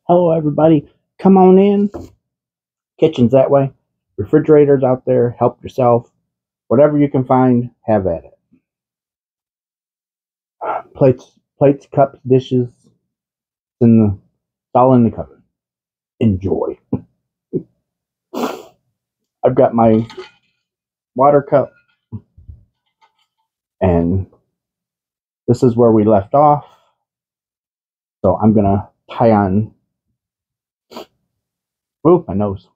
Hello, everybody. Come on in. Kitchen's that way. Refrigerators out there. Help yourself. Whatever you can find, have at it. Plates, cups, dishes. It's all in the cupboard. Enjoy. I've got my water cup, and this is where we left off. So I'm gonna tie on. Oh, my nose.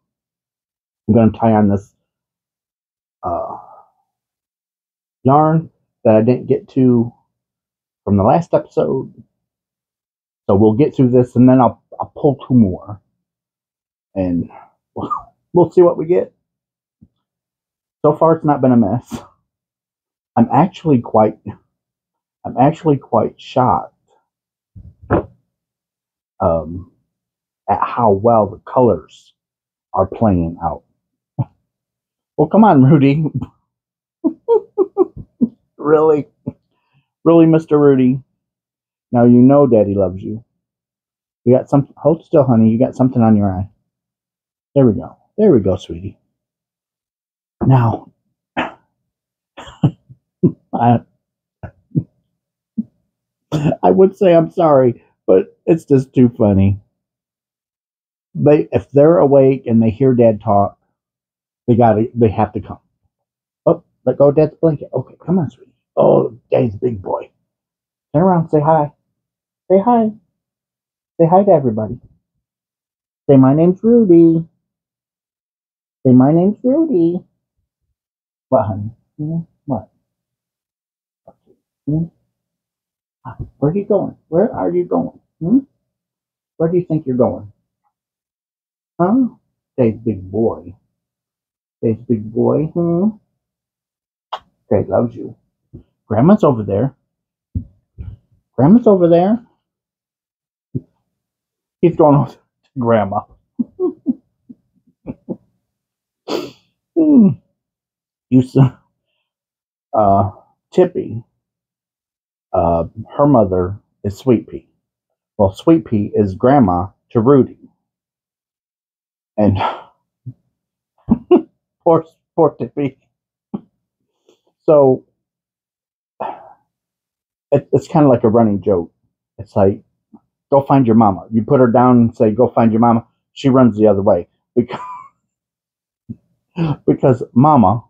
I'm gonna tie on this yarn that I didn't get to from the last episode. So we'll get through this, and then I'll pull two more, and we'll see what we get. So far, it's not been a mess. I'm actually quite shocked at how well the colors are playing out. Well, come on, Rudy. Really, Mr. Rudy. Now you know Daddy loves you. You got something. Hold still, honey. You got something on your eye. There we go. There we go, sweetie. Now, I would say I'm sorry, but it's just too funny. If they're awake and they hear Dad talk, they have to come. Oh, let go of Dad's blanket. Okay, come on, sweetie. Oh, Dad's a big boy. Turn around, say hi. Say hi. Say hi to everybody. Say, my name's Rudy. Say, my name's Rudy. What, honey? What? Where are you going? Where are you going? Where do you think you're going? Huh? Dad's big boy. Dad's big boy. Dad loves you. Grandma's over there. Grandma's over there. He's going over to Grandma. Tippy. Her mother is Sweet Pea. Well, Sweet Pea is Grandma to Rudy. And poor Tippy. So it's kind of like a running joke. It's like, go find your mama. You put her down and say, go find your mama. She runs the other way. Because mama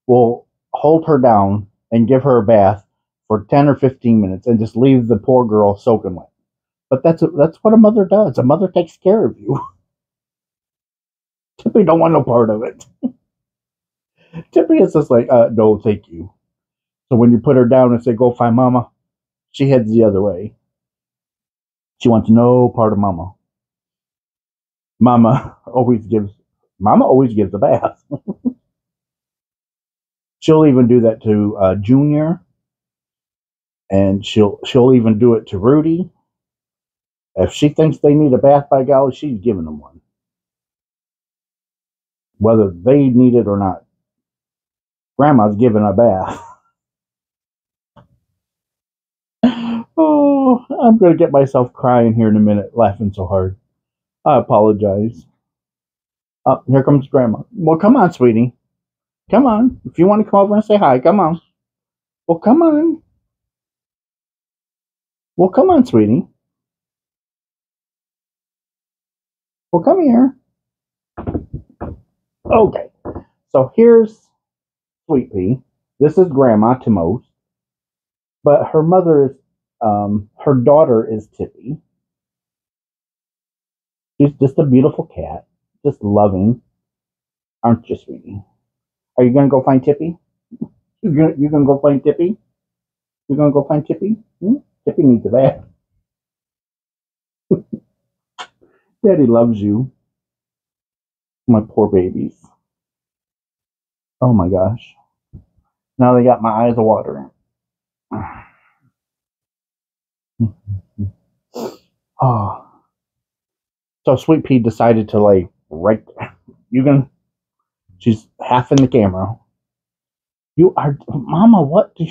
will hold her down and give her a bath for 10 or 15 minutes and just leave the poor girl soaking wet. But that's what a mother does. A mother takes care of you. Tippy don't want no part of it. Tippy is just like, no, thank you. So when you put her down and say, go find mama, she heads the other way. She wants no part of mama. Mama always gives a bath. She'll even do that to Junior, and she'll even do it to Rudy. If she thinks they need a bath, by golly, she's giving them one, whether they need it or not. Grandma's giving a bath. Oh, I'm going to get myself crying here in a minute, laughing so hard. I apologize. Oh, here comes Grandma. Well, come on, sweetie. Come on. If you want to come over and say hi, come on. Well, come on. Well, come on, sweetie. Well, come here. Okay. So here's Sweet Pea. This is Grandma to most. But her mother is, her daughter is Tippy. She's just a beautiful cat. Just loving. Aren't you, sweetie? Are you going to go find Tippy? You going to go find Tippy? You going to go find Tippy? Tippy needs a bath. Daddy loves you. My poor babies. Oh my gosh. Now they got my eyes watering. Oh. So Sweet Pea decided to lay right there. She's half in the camera. You are, Mama, what do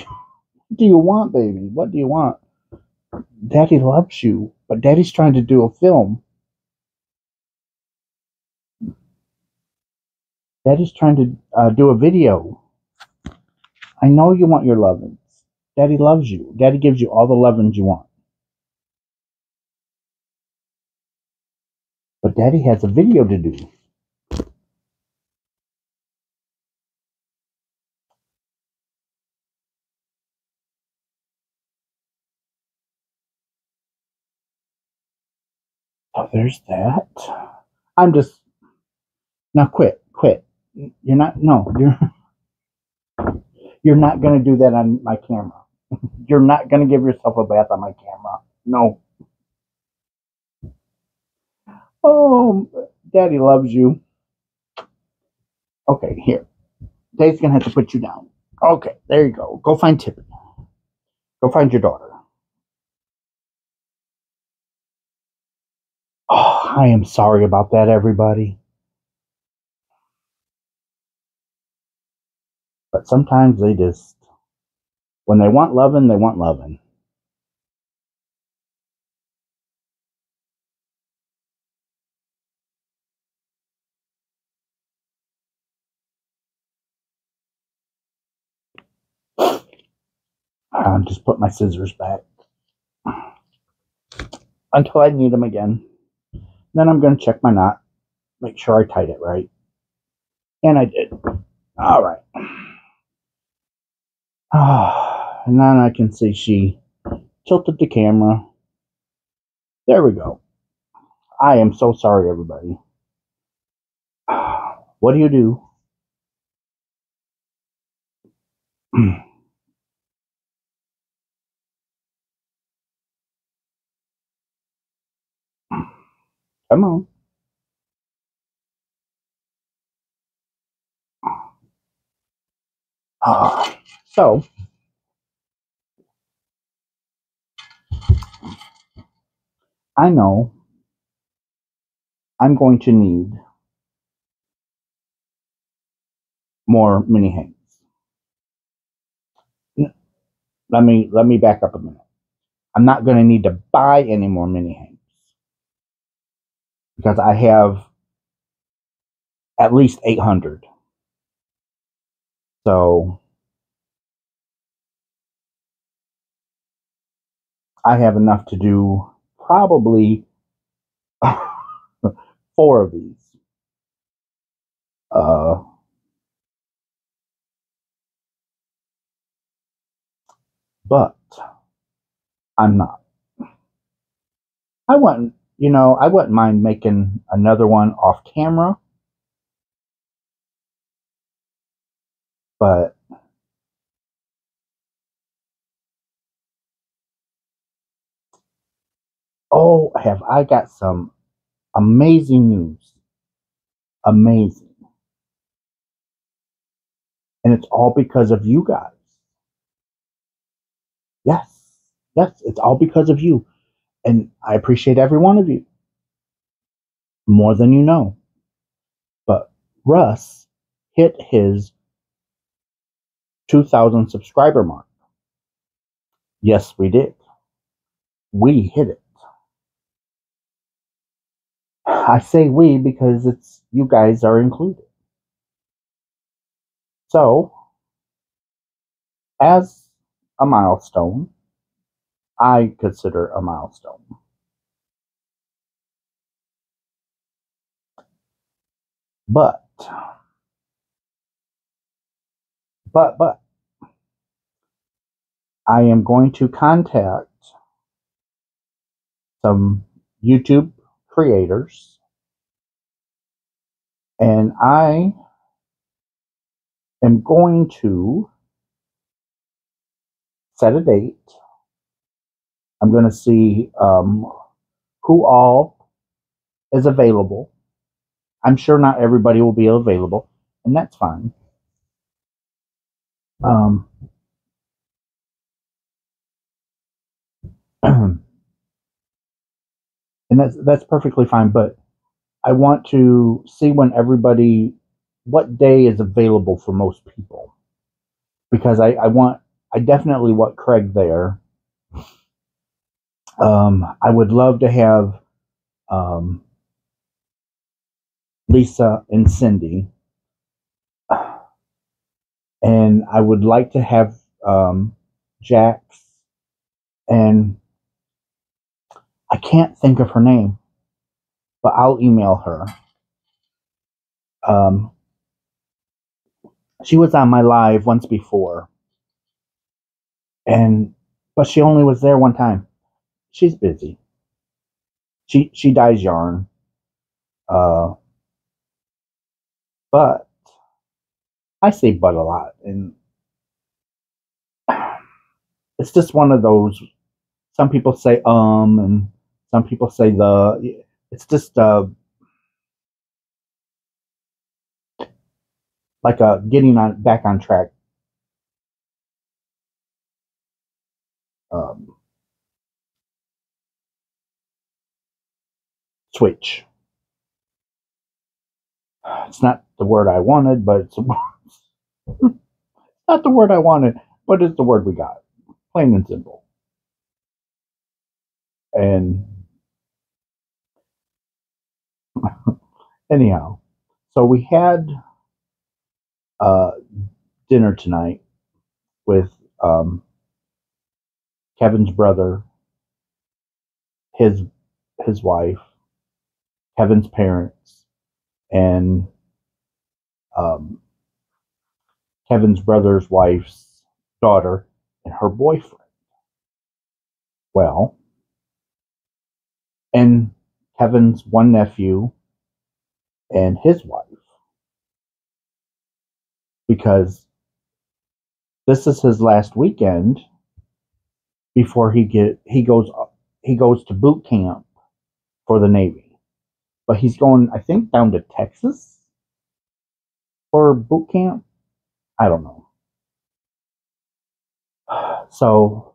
you want, baby? What do you want? Daddy loves you, but Daddy's trying to do a film. Daddy's trying to do a video. I know you want your lovins. Daddy loves you. Daddy gives you all the lovins you want. But Daddy has a video to do. Oh, there's that. I'm just... Now quit. You're not... No, you're not going to do that on my camera. You're not going to give yourself a bath on my camera. No. Oh, Daddy loves you. Okay, here. Daddy's going to have to put you down. Okay, there you go. Go find Tippy. Go find your daughter. Oh, I am sorry about that, everybody. But sometimes they just... When they want loving, they want loving. I'll just put my scissors back until I need them again. Then I'm going to check my knot, make sure I tied it right. And I did. All right. And then I can see she tilted the camera. There we go. I am so sorry, everybody. What do you do? Come on. So, I know I'm going to need more mini hangs. Let me back up a minute. I'm not going to need to buy any more mini hangs because I have at least 800. So I have enough to do probably 4 of these. But I'm not. I wouldn't mind making another one off camera, but oh, have I got some amazing news. Amazing. And it's all because of you guys. Yes, it's all because of you. And I appreciate every one of you more than you know. But Russ hit his 2,000 subscriber mark. Yes, we did. We hit it. I say we because it's you guys are included. So, as a milestone, I consider a milestone. But I am going to contact some YouTube creators, and I am going to set a date. I'm going to see who all is available. I'm sure not everybody will be available, and that's fine. And that's perfectly fine, but I want to see what day is available for most people, because I definitely want Craig there. I would love to have Lisa and Cindy. And I would like to have Jack's, and I can't think of her name, but I'll email her. Um, she was on my live once before, but she only was there one time. She's busy. She dyes yarn, uh, but I say but a lot, and it's just one of those. Some people say and some people say the. It's just like a getting on back on track. Um, Switch. It's not the word I wanted, but it's not the word I wanted, but it's the word we got. Plain and simple. And anyhow, so we had uh, dinner tonight with Kevin's brother, his his wife, Kevin's parents, and um, Kevin's brother's wife's daughter and her boyfriend. Well, and Kevin's one nephew and his wife, because this is his last weekend before he goes to boot camp for the Navy. But he's going, I think, down to Texas for boot camp. I don't know. So,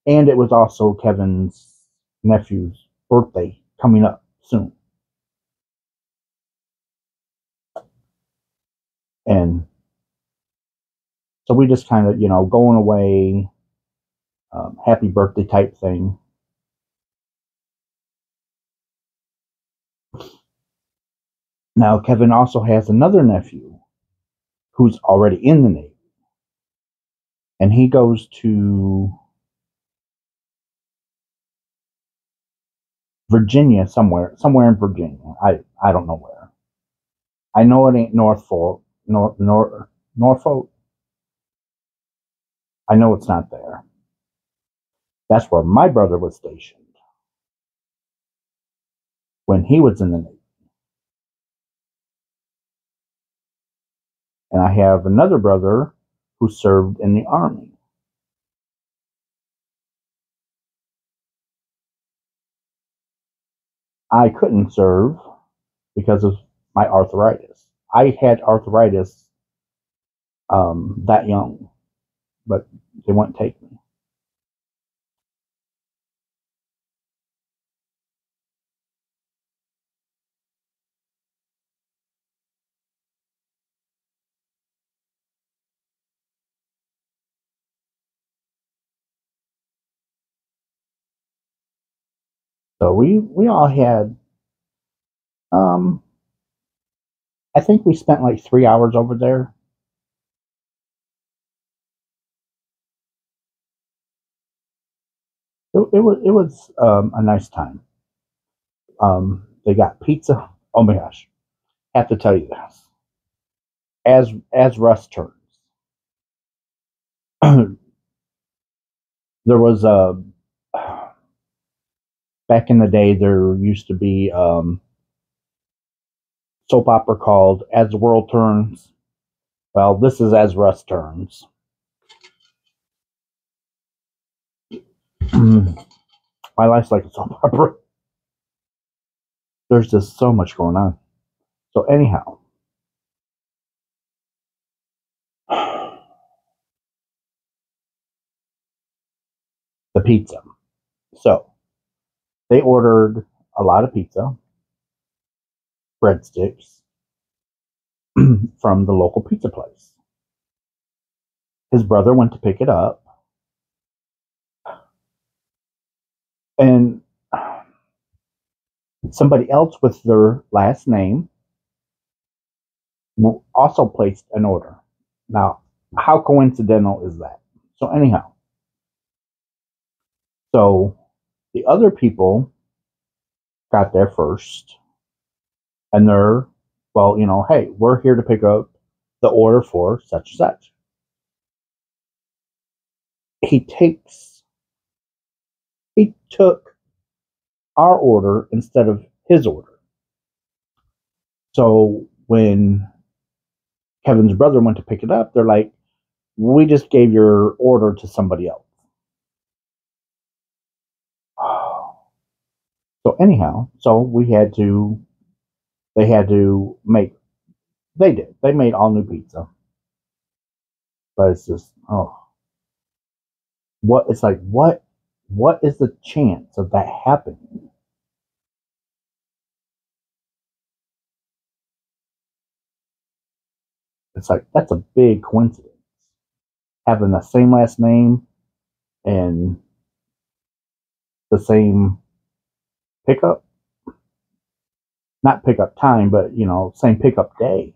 and it was also Kevin's nephew's birthday coming up soon. And so we just kind of, going away, happy birthday type thing. Now, Kevin also has another nephew who's already in the Navy. And he goes to Virginia somewhere in Virginia. I don't know where. I know it ain't Norfolk. Norfolk. I know it's not there. That's where my brother was stationed when he was in the Navy. And I have another brother who served in the Army. I couldn't serve because of my arthritis. I had arthritis that young, but they wouldn't take me. So we all had I think we spent like 3 hours over there. It was a nice time. They got pizza. Oh my gosh, I have to tell you this. As Russ turns, there was a back in the day. There used to be soap opera called As the World Turns. Well, this is As Russ Turns. My life's like a soap opera. There's just so much going on. So anyhow, the pizza. So they ordered a lot of pizza, breadsticks from the local pizza place. His brother went to pick it up, and somebody else with their last name also placed an order. Now, how coincidental is that? So anyhow, so the other people got there first, and they're, well, hey, we're here to pick up the order for such and such. He took our order instead of his order. So when Kevin's brother went to pick it up, they're like, we just gave your order to somebody else. So anyhow, they had to make, they made all new pizza. But it's just, what is the chance of that happening? It's like, that's a big coincidence. Having the same last name and the same pickup, not pickup time, but, same pickup day.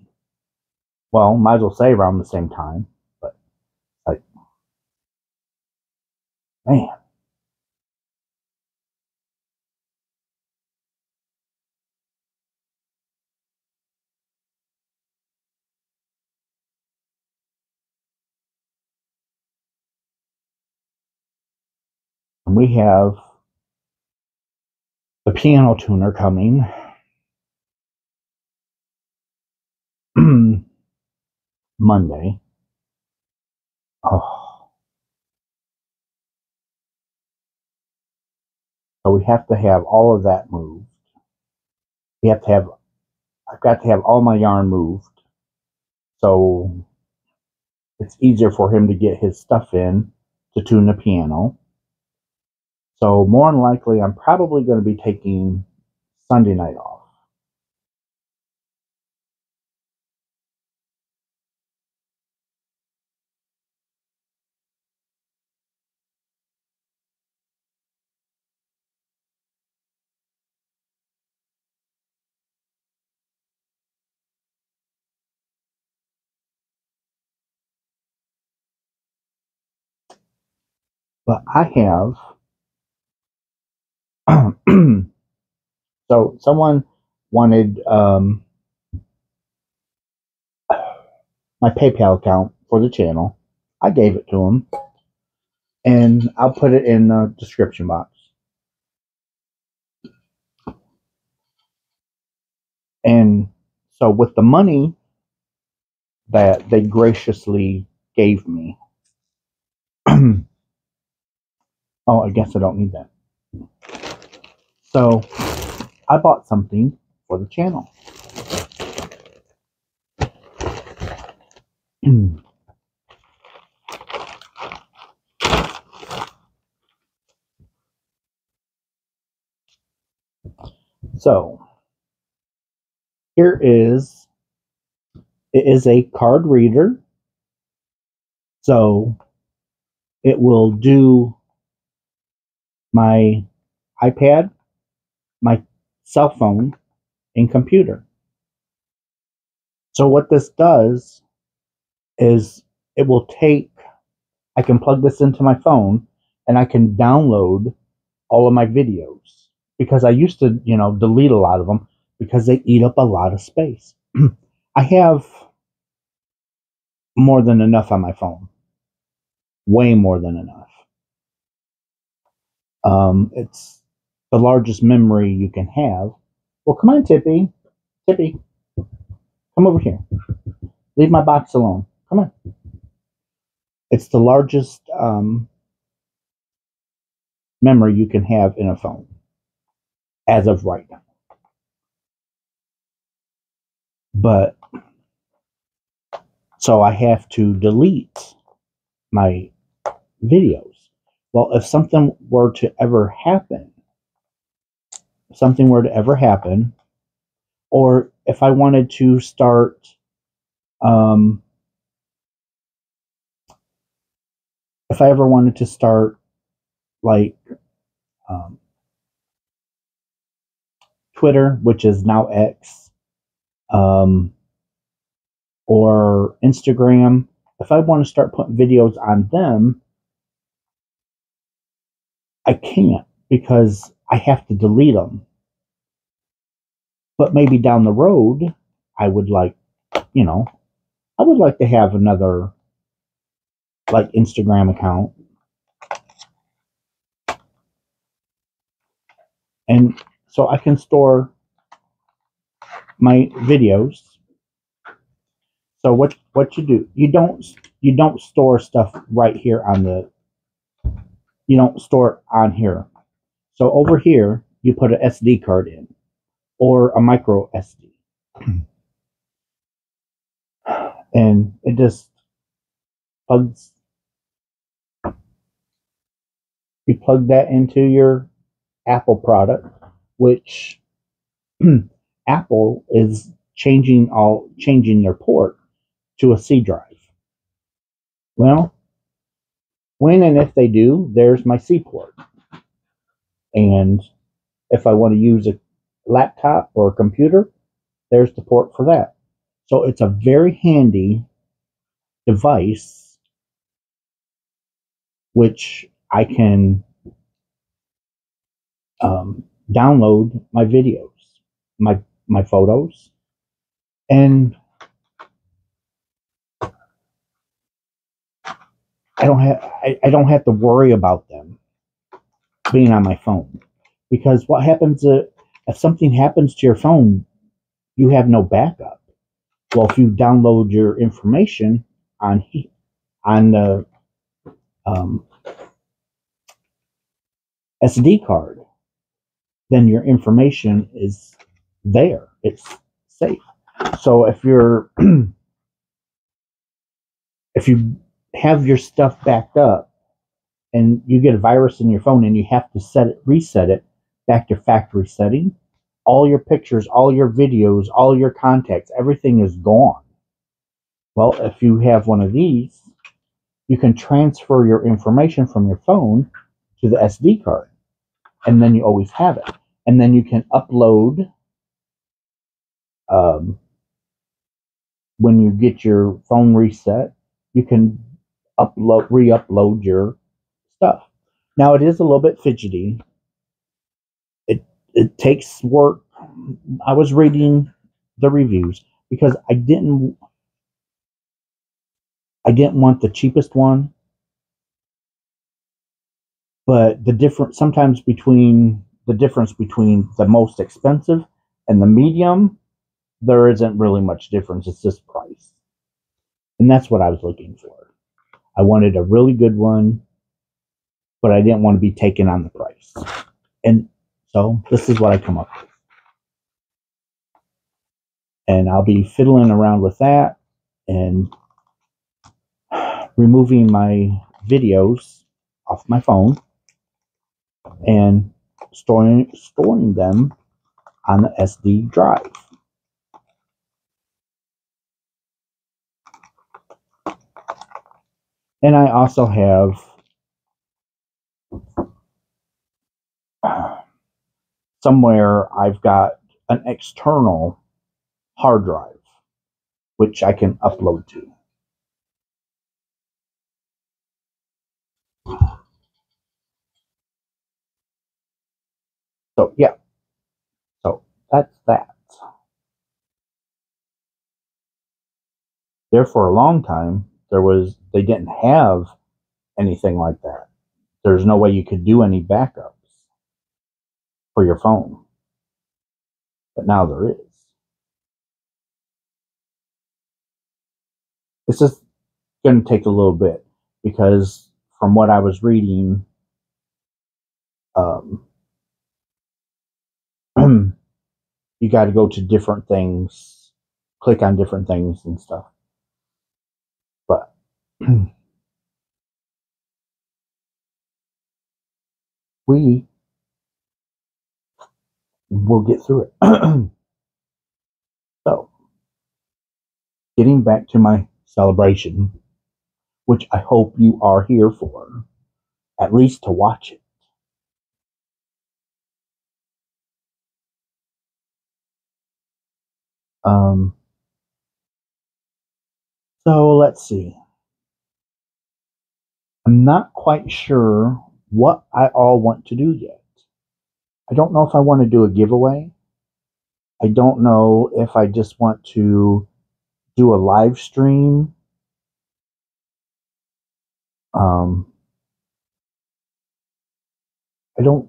Well, might as well say around the same time. But, like, man. And we have the piano tuner coming Monday. Oh. So we have to have all of that moved. I've got to have all my yarn moved. So it's easier for him to get his stuff in to tune the piano. So more than likely, I'm probably going to be taking Sunday night off. But I have, so someone wanted my PayPal account for the channel. I gave it to him, and I'll put it in the description box. And so with the money that they graciously gave me, oh, I guess I don't need that. So I bought something for the channel. So it is a card reader. So it will do my iPad, my cell phone, and computer. So what this does is I can plug this into my phone and I can download all of my videos, because I used to, delete a lot of them because they eat up a lot of space. I have more than enough on my phone. Way more than enough. It's the largest memory you can have. Well, come on, Tippy. Tippy, come over here. Leave my box alone. Come on. It's the largest memory you can have in a phone as of right now. But so I have to delete my videos. Well, if something were to ever happen, or if I wanted to start, if I ever wanted to start, like, Twitter, which is now X, or Instagram, if I want to start putting videos on them, I can't because I have to delete them. But maybe down the road, I would like, you know, I would like to have another like Instagram account. And so I can store my videos. So what you do, you don't store stuff right here on the, you don't store it on here. So over here, you put an SD card in or a micro SD. And it just plugs, you plug that into your Apple product, which Apple is changing their port to a C drive. Well, when and if they do, there's my C port. And if I want to use a laptop or a computer, there's the port for that. So it's a very handy device which I can download my videos, my photos, and I don't have to worry about them being on my phone, because what happens if something happens to your phone, you have no backup. Well, if you download your information on the um, SD card, then your information is there. It's safe. So if you're if you have your stuff backed up and you get a virus in your phone and you have to reset it back to factory setting, all your pictures, all your videos, all your contacts, everything is gone. Well, if you have one of these, you can transfer your information from your phone to the SD card, and then you always have it. And then you can upload, when you get your phone reset, you can re-upload your stuff. Now, it is a little bit fidgety. It takes work. I was reading the reviews because I didn't want the cheapest one, but the difference between the most expensive and the medium, there isn't really much difference. It's just price. And that's what I was looking for. I wanted a really good one, but I didn't want to be taken on the price. And so this is what I come up with. And I'll be fiddling around with that and removing my videos off my phone and storing them on the SD drive. And I also have somewhere I've got an external hard drive which I can upload to. So yeah, so that's that. There for a long time, they didn't have anything like that. There's no way you could do any backups for your phone. But now there is. It's just going to take a little bit because from what I was reading, you got to go to different things, click on different things and stuff. But we will get through it. So, getting back to my celebration, which I hope you are here for, at least to watch it. So let's see. I'm not quite sure what I all want to do yet. I don't know if I want to do a giveaway. I don't know if I just want to do a live stream. Um, I don't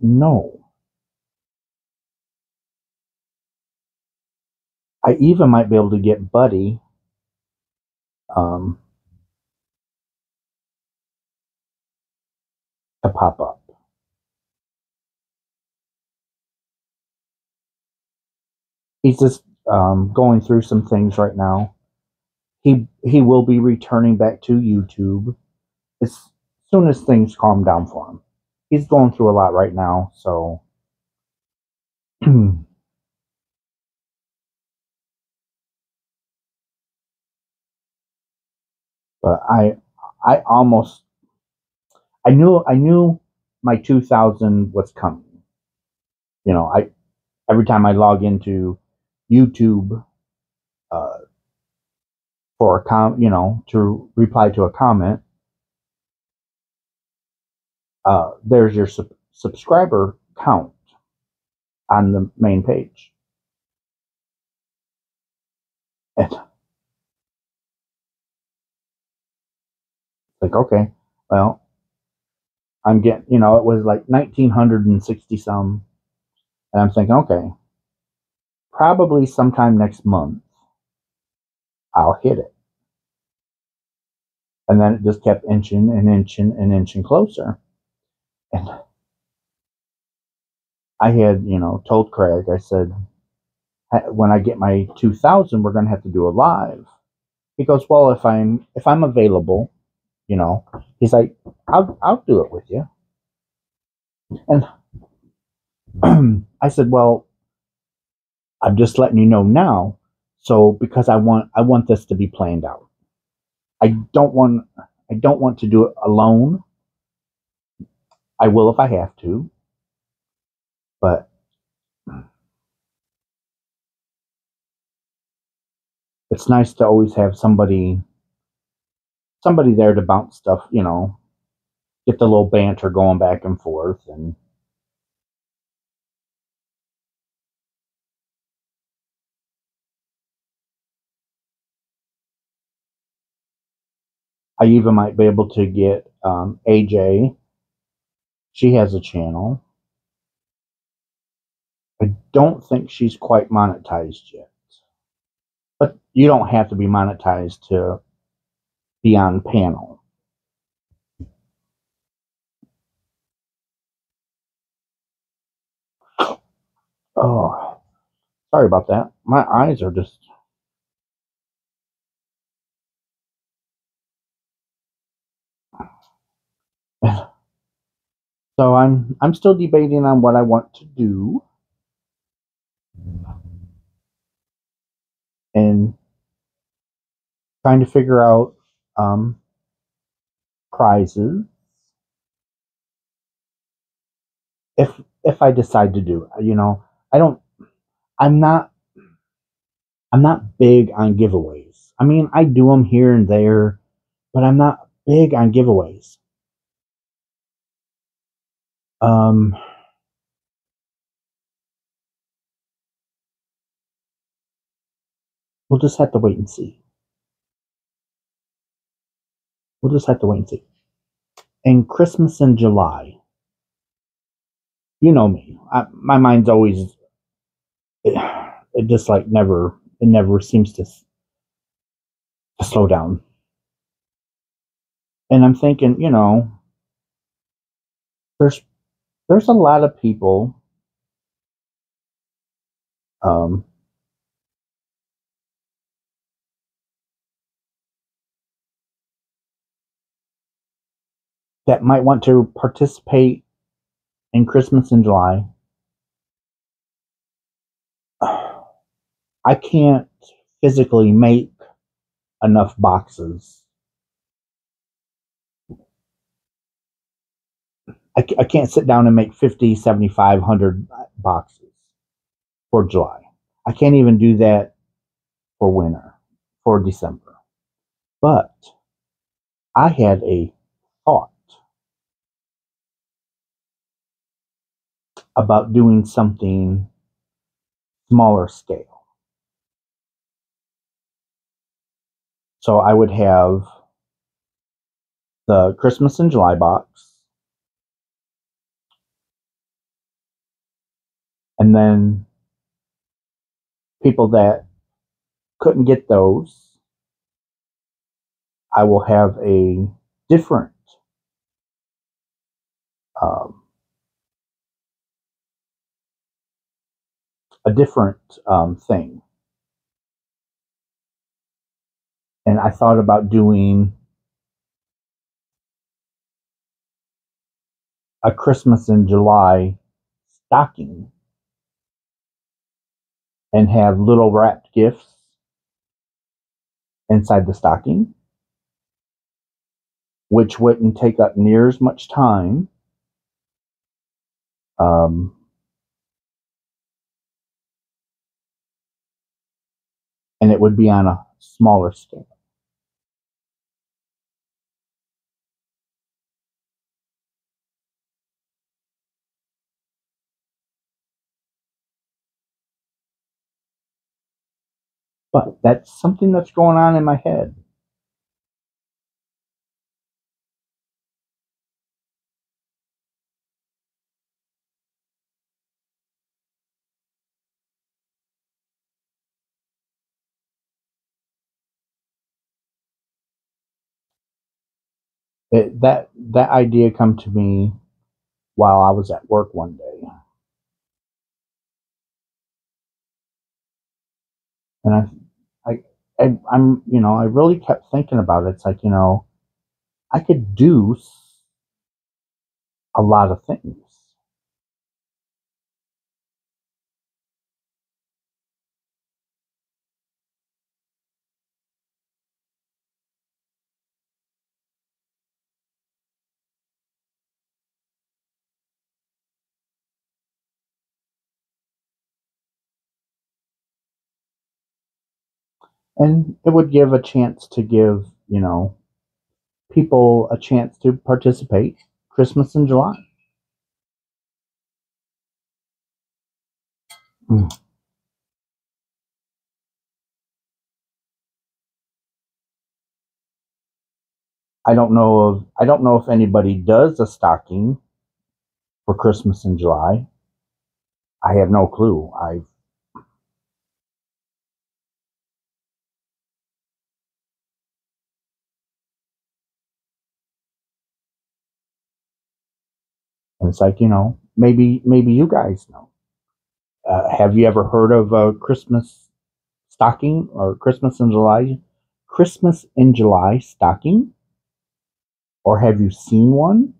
know. I even might be able to get Buddy to pop up. He's just going through some things right now. He will be returning back to YouTube as soon as things calm down for him. He's going through a lot right now, so but I knew my 2000 was coming. I every time I log into YouTube uh, for to reply to a comment, there's your subscriber count on the main page. And like, okay, well, I'm getting, it was like 1960 some, and I'm thinking, okay, probably sometime next month I'll hit it. And then it just kept inching and inching and inching closer. And I had, told Craig, I said, when I get my 2000, we're going to have to do a live. He goes, well, if I'm available, he's like, I'll do it with you. And I said, well, I'm just letting you know now. So because I want this to be planned out. I don't want to do it alone. I will if I have to, but it's nice to always have somebody there to bounce stuff, get the little banter going back and forth. And I even might be able to get AJ. She has a channel. I don't think she's quite monetized yet. But you don't have to be monetized to be on panel. Oh, sorry about that. My eyes are just. So I'm still debating on what I want to do. And trying to figure out prizes if I decide to do it. I don't. I'm not. I'm not big on giveaways. I mean, I do them here and there, but I'm not big on giveaways. Um, we'll just have to wait and see. We'll just have to wait and see. And Christmas in July. You know me. My mind's always. It just like never. It never seems to slow down. And I'm thinking, there's a lot of people um, that might want to participate in Christmas in July. I can't physically make enough boxes. I can't sit down and make 50, 75, 100 boxes for July. I can't even do that for winter, for December. But I had a thought about doing something smaller scale. So I would have the Christmas in July box, and then people that couldn't get those, I will have a different um, thing. And I thought about doing a Christmas in July stocking and have little wrapped gifts inside the stocking, which wouldn't take up near as much time. Um, and it would be on a smaller scale. But that's something that's going on in my head. That idea come to me while I was at work one day, and I'm I really kept thinking about it. It's like I could do a lot of things, and it would give a chance to give people a chance to participate. Christmas in July. Mm. I don't know if anybody does a stocking for Christmas in July. I have no clue. I And it's like maybe you guys know. Have you ever heard of a Christmas stocking or Christmas in July stocking, or have you seen one?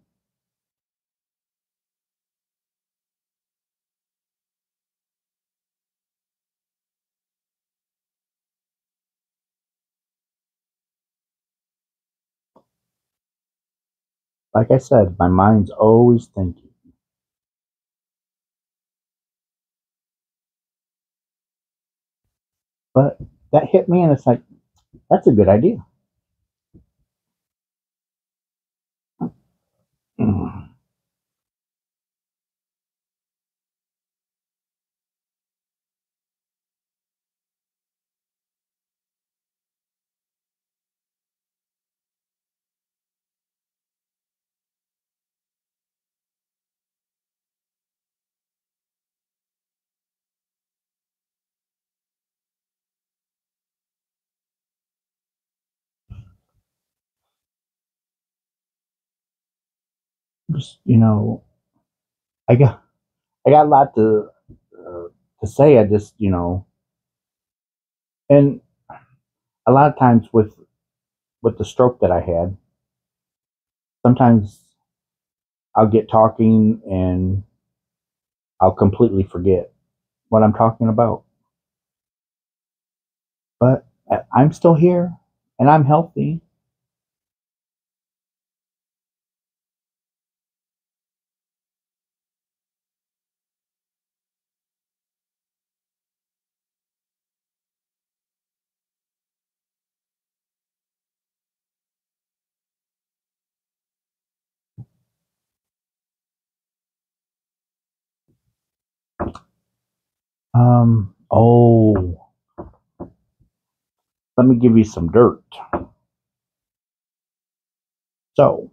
Like I said, my mind's always thinking. But that hit me, and it's like that's a good idea. Just I got I got a lot to say. I just and a lot of times with the stroke that I had, sometimes I'll get talking and I'll completely forget what I'm talking about. But I'm still here and I'm healthy. Oh, let me give you some dirt. So,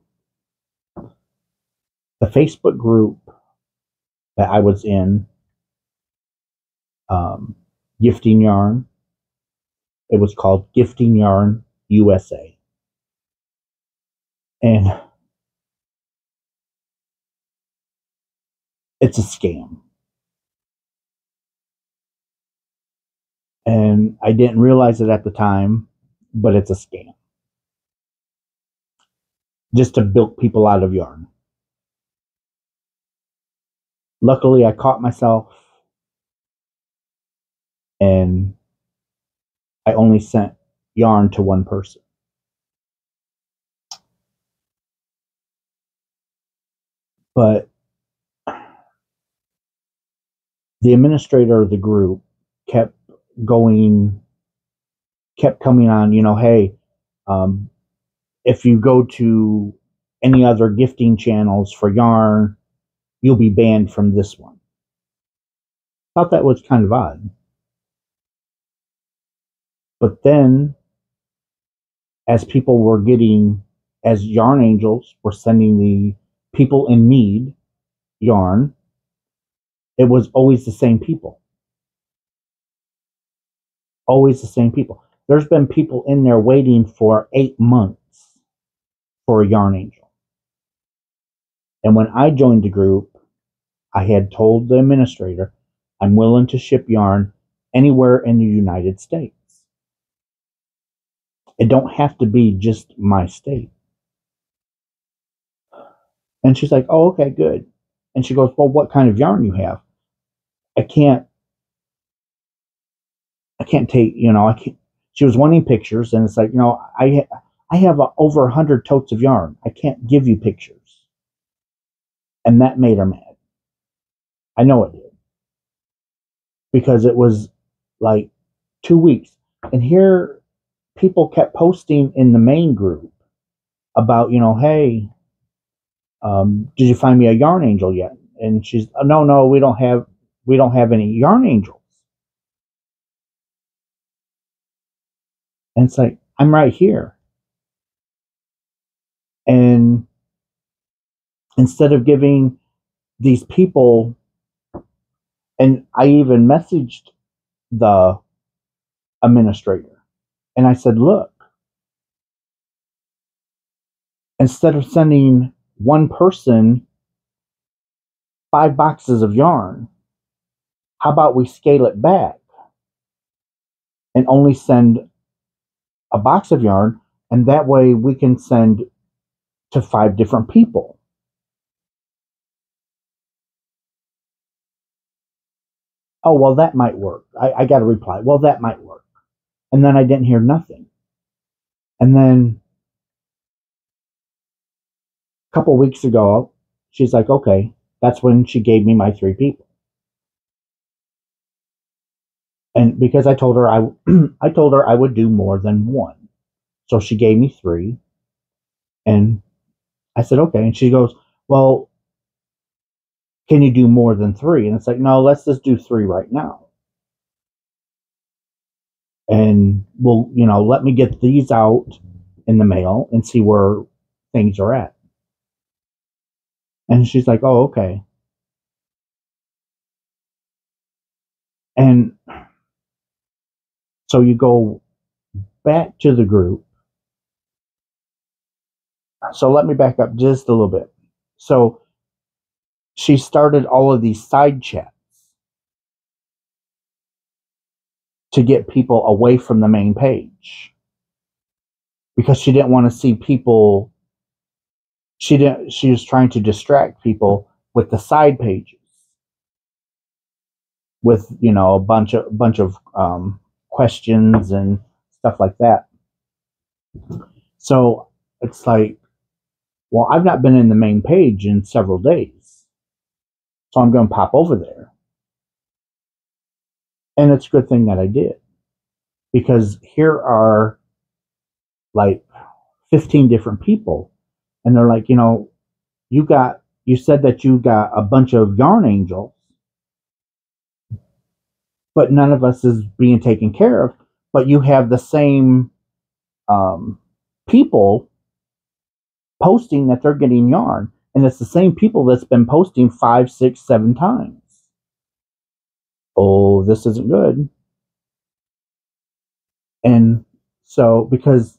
the Facebook group that I was in, Gifting Yarn, it was called Gifting Yarn U.S.A. And it's a scam. And I didn't realize it at the time, but it's a scam. Just to bilk people out of yarn. Luckily, I caught myself and I only sent yarn to one person. But the administrator of the group kept coming on, hey, if you go to any other gifting channels for yarn, you'll be banned from this one. Thought that was kind of odd. But then, as yarn angels were sending the people in need yarn, it was always the same people. Always the same people. There's been people in there waiting for 8 months for a yarn angel. And when I joined the group, I had told the administrator, I'm willing to ship yarn anywhere in the United States. It don't have to be just my state. And she's like, oh, okay, good. And she goes, well, what kind of yarn you have? I can't take, she was wanting pictures, and it's like, I have over 100 totes of yarn. I can't give you pictures. And that made her mad. I know it did. Because it was like 2 weeks. And here people kept posting in the main group about, hey, did you find me a yarn angel yet? And she's, no, we don't have any yarn angels. And it's like, I'm right here. And instead of giving these people, and I even messaged the administrator and I said, look, instead of sending one person 5 boxes of yarn, how about we scale it back and only send a box of yarn, and that way we can send to 5 different people. Oh, well, that might work. I got a reply. Well, that might work. And then I didn't hear nothing. And then a couple weeks ago, she's like, okay, that's when she gave me my 3 people. And because I told her I would do more than one. So she gave me 3. And I said, okay. And she goes, well, can you do more than 3? And it's like, no, let's just do 3 right now. And we'll, let me get these out in the mail and see where things are at. And she's like, oh, okay. And so you go back to the group. So let me back up just a little bit. So she started all of these side chats to get people away from the main page because she didn't want to see people. She was trying to distract people with the side pages with, a bunch of questions and stuff like that. So it's like, well, I've not been in the main page in several days, so I'm going to pop over there. And it's a good thing that I did, because here are like 15 different people, and they're like, you said that you got a bunch of yarn angels. but none of us is being taken care of. But you have the same people posting that they're getting yarn, and it's the same people that's been posting 5, 6, 7 times. Oh, this isn't good. And so, because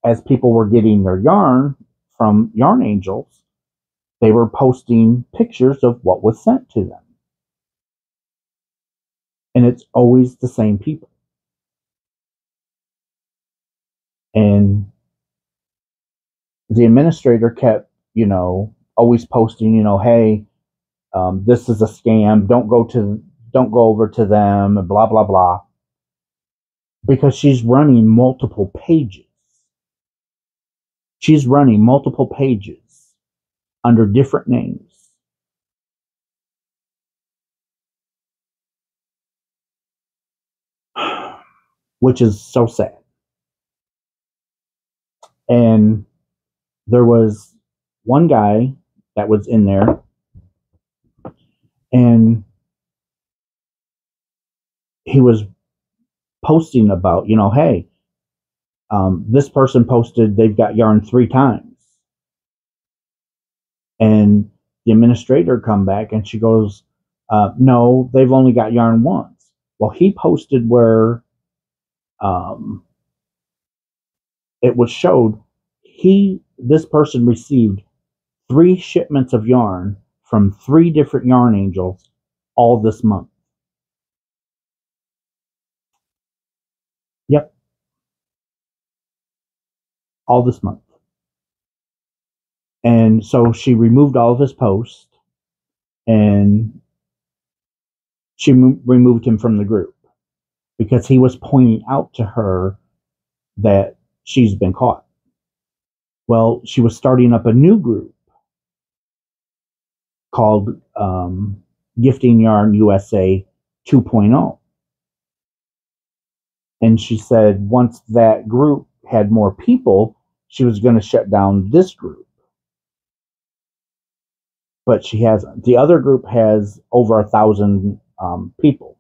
as people were getting their yarn from Yarn Angels, they were posting pictures of what was sent to them. And it's always the same people. And the administrator kept, always posting, hey, this is a scam. Don't go over to them, and blah blah blah. Because she's running multiple pages. She's running multiple pages under different names. Which is so sad. And there was one guy that was in there, and he was posting about, hey, this person posted they've got yarn 3 times. And the administrator come back and she goes, no, they've only got yarn once. Well, he posted where it was showed this person received 3 shipments of yarn from 3 different Yarn Angels all this month. Yep. All this month. And so she removed all of his posts, and she removed him from the group because he was pointing out to her that she's been caught. Well, she was starting up a new group called Gifting Yarn U.S.A. 2.0. And she said once that group had more people, she was going to shut down this group. But the other group has over 1,000 people.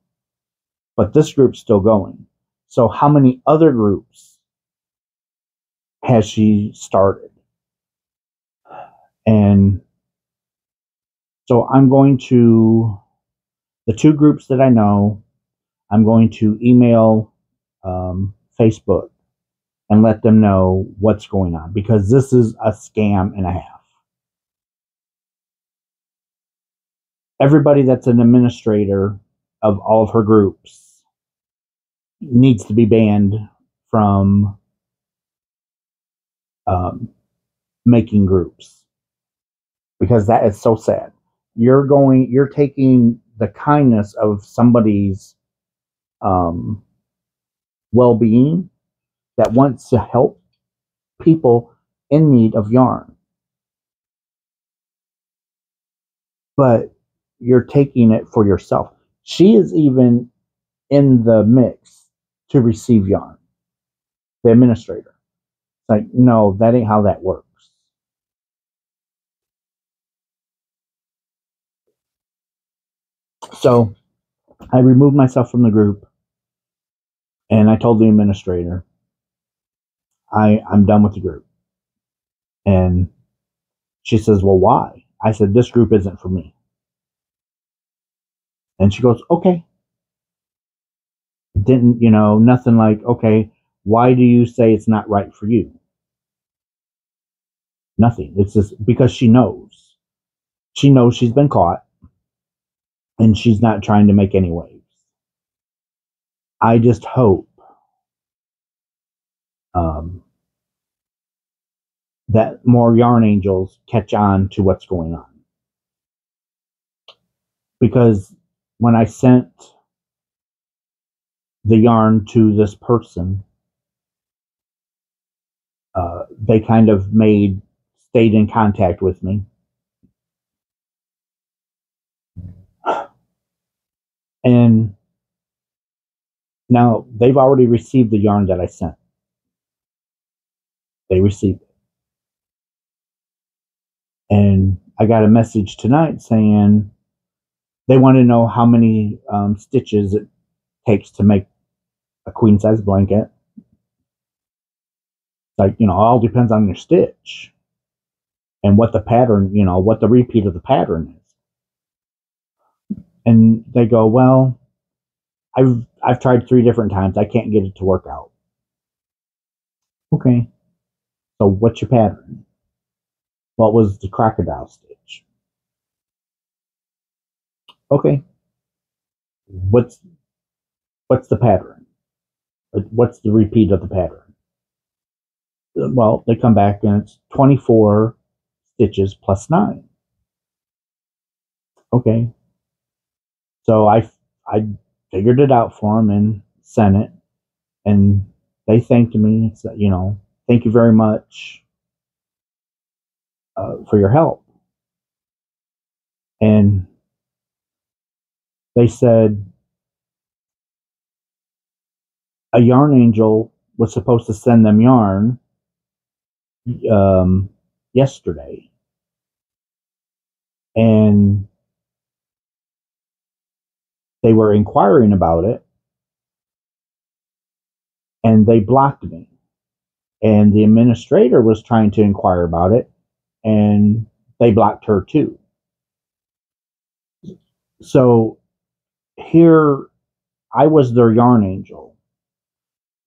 But this group's still going. So how many other groups has she started? And so I'm going to, the 2 groups that I know, I'm going to email Facebook and let them know what's going on, because this is a scam and a half. Everybody that's an administrator of all of her groups needs to be banned from making groups, because that is so sad. You're taking the kindness of somebody's well-being that wants to help people in need of yarn, but you're taking it for yourself. She is even in the mix to receive yarn, the administrator. It's like, no, that ain't how that works. So I removed myself from the group, and I told the administrator, I'm done with the group. And she says, well, why? I said, this group isn't for me. And she goes, okay. Didn't, nothing like, okay, why do you say it's not right for you? Nothing. It's just because she knows. She knows she's been caught, and she's not trying to make any waves. I just hope that more Yarn Angels catch on to what's going on. Because when I sent the yarn to this person, they kind of stayed in contact with me. And now they've already received the yarn that I sent. They received it. And I got a message tonight saying they want to know how many stitches takes to make a queen size blanket. Like, it all depends on your stitch and what the pattern, what the repeat of the pattern is. And they go, well, I've tried 3 different times. I can't get it to work out. Okay. So what's your pattern? What was the crocodile stitch? Okay. What's the pattern? What's the repeat of the pattern? Well, they come back and it's 24 stitches plus 9. Okay. So I figured it out for them and sent it, and they thanked me. Said, thank you very much for your help. And they said a yarn angel was supposed to send them yarn yesterday, and they were inquiring about it, and they blocked me. And the administrator was trying to inquire about it, and they blocked her too. So here I was their yarn angel.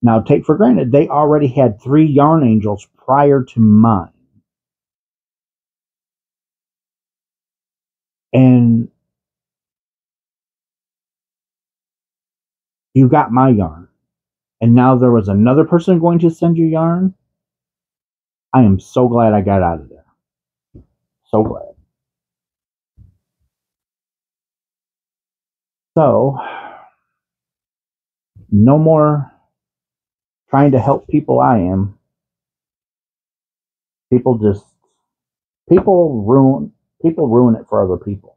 Now, take for granted, they already had 3 yarn angels prior to mine. And you got my yarn. And now there was another person going to send you yarn. I am so glad I got out of there. So glad. So, no more trying to help people I am. People ruin it for other people.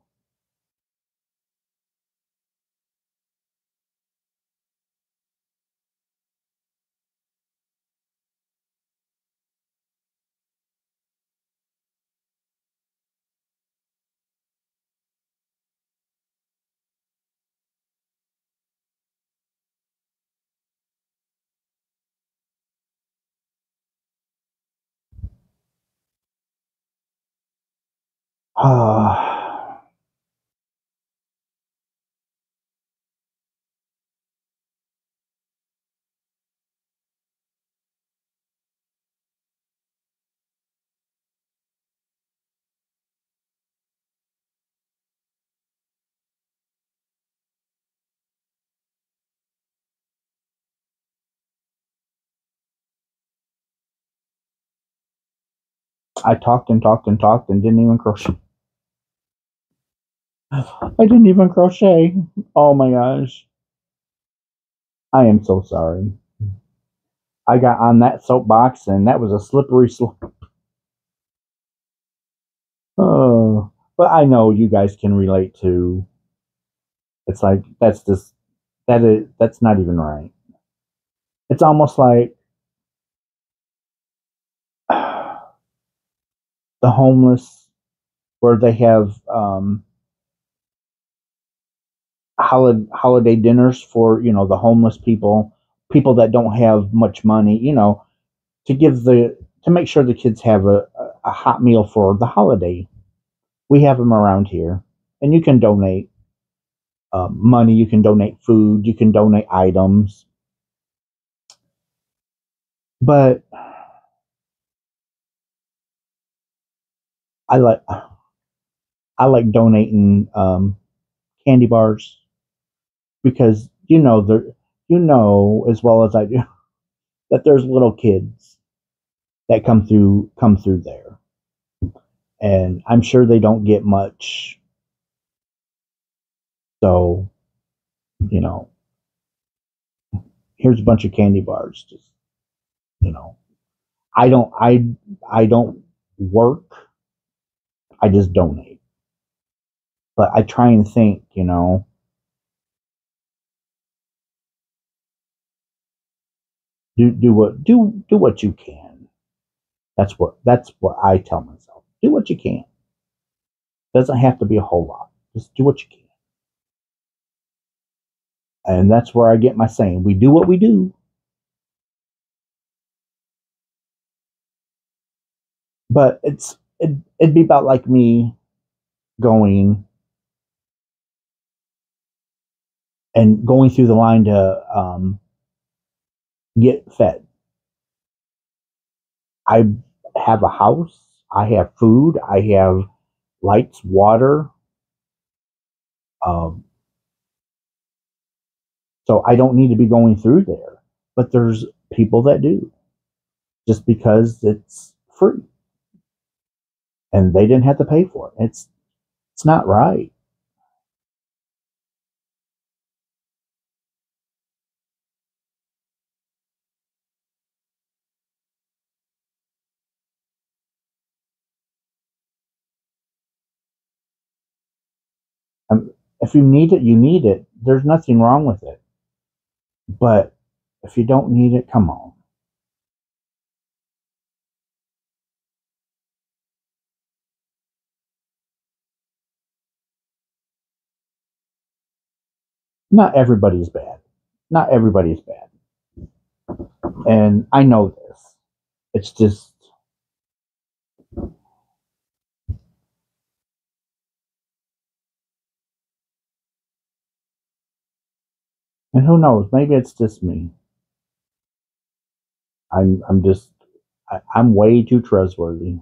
I talked and talked and talked and didn't even crochet. I didn't even crochet. Oh my gosh. I am so sorry. I got on that soapbox and that was a slippery slope. Oh, but I know you guys can relate to. It's like that's not even right. It's almost like the homeless, where they have holiday dinners for the homeless people that don't have much money, to make sure the kids have a hot meal for the holiday. We have them around here, and you can donate money, you can donate food, you can donate items, but I like donating candy bars, because as well as I do that there's little kids that come through there, and I'm sure they don't get much. So, here's a bunch of candy bars. Just, I don't work. I just donate. But I try and think, do what you can. That's what I tell myself. Do what you can. Doesn't have to be a whole lot. Just do what you can. And that's where I get my saying. We do what we do. But it'd be about like me going through the line to get fed. I have a house. I have food. I have lights, water. So I don't need to be going through there. But there's people that do, just because it's free and they didn't have to pay for it. It's not right. If you need it, you need it. There's nothing wrong with it. But if you don't need it, come on. Not everybody's bad. Not everybody's bad. And I know this. It's just, and who knows, maybe it's just me. I'm way too trustworthy.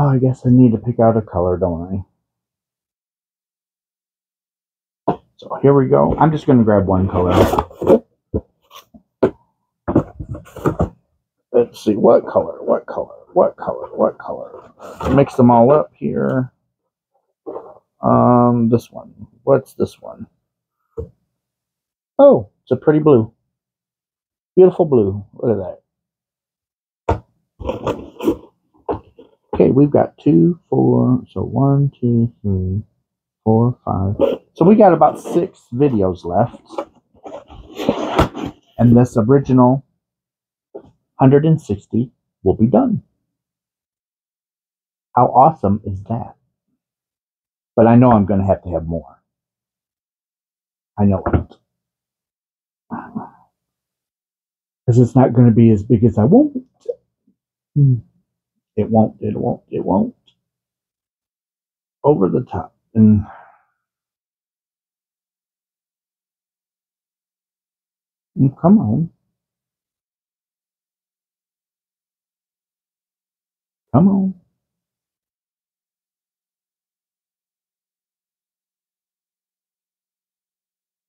Oh, I guess I need to pick out a color, don't I? So here we go. I'm just going to grab one color. Let's see, what color? Mix them all up here. This one. What's this one? Oh, it's a pretty blue. Beautiful blue. Look at that. Okay, we've got 2, 4. So 1, 2, 3, 4, 5. So we got about 6 videos left. And this original 160 will be done. How awesome is that? But I know I'm going to have more. I know it. Because it's not going to be as big as I want. It won't. Over the top. And come on. Come on.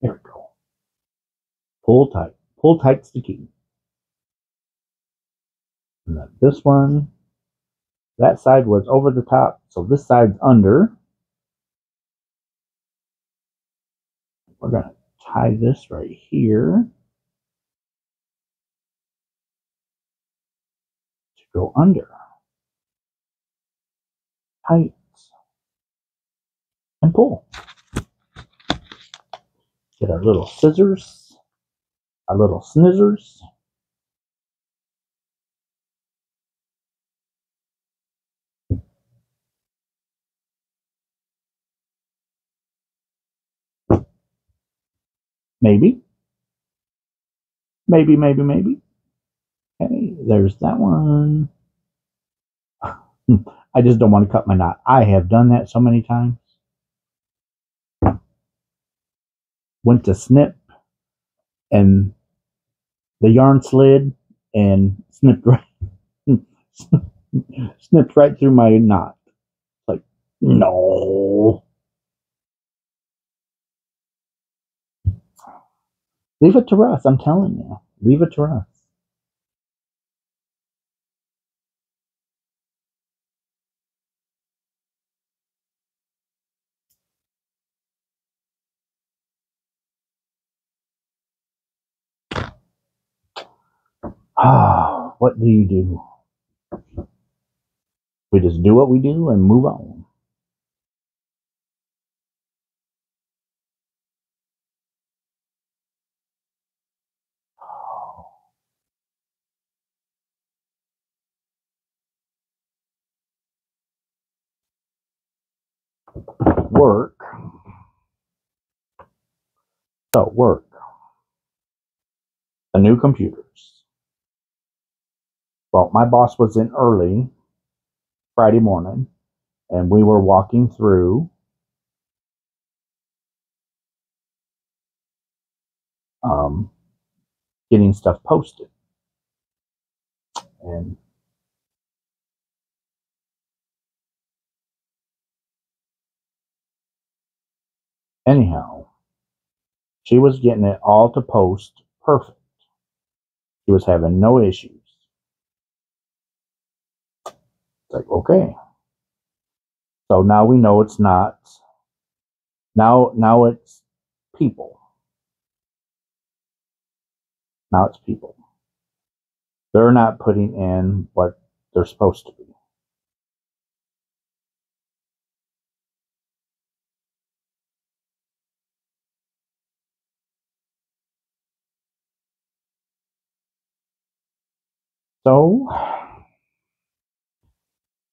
There we go. Pull tight. Pull tight's the key. And then this one, that side was over the top, so this side's under. We're going to tie this right here to go under. Tight. And pull. Get our little scissors, our little snizzers. Maybe. Maybe. Okay, there's that one. I just don't want to cut my knot. I have done that so many times. Went to snip and the yarn slid and snipped right through my knot. Like, no. Leave it to us, I'm telling you. Leave it to us. Ah, what do you do? We just do what we do and move on. Work. So, work. The new computers. Well, my boss was in early Friday morning, and we were walking through getting stuff posted. And anyhow, she was getting it all to post perfect. She was having no issues. It's like, okay. So now we know it's not. Now it's people. Now it's people. They're not putting in what they're supposed to be. So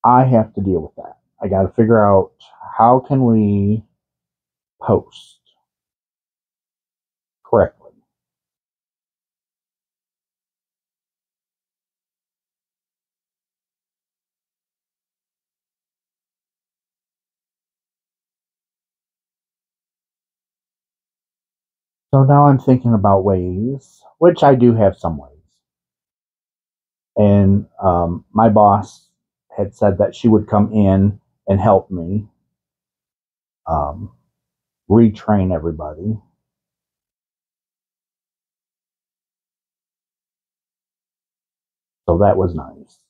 I have to deal with that. I got to figure out how can we post correctly. So now I'm thinking about ways, which I do have some ways. And my boss had said that she would come in and help me um, retrain everybody. So that was nice.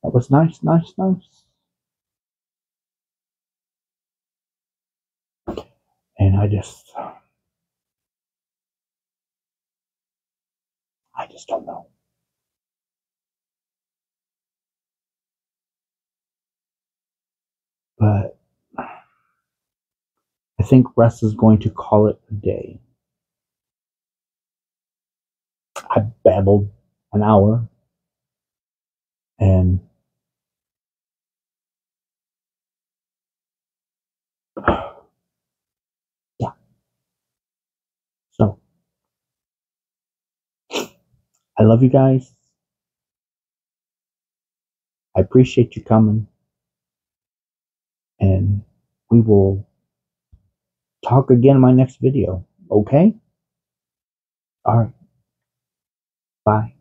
That was nice, nice, nice. And I just don't know. But I think Russ is going to call it a day. I babbled an hour, and yeah. So I love you guys. I appreciate you coming, and we will talk again in my next video. Okay? All right. Bye.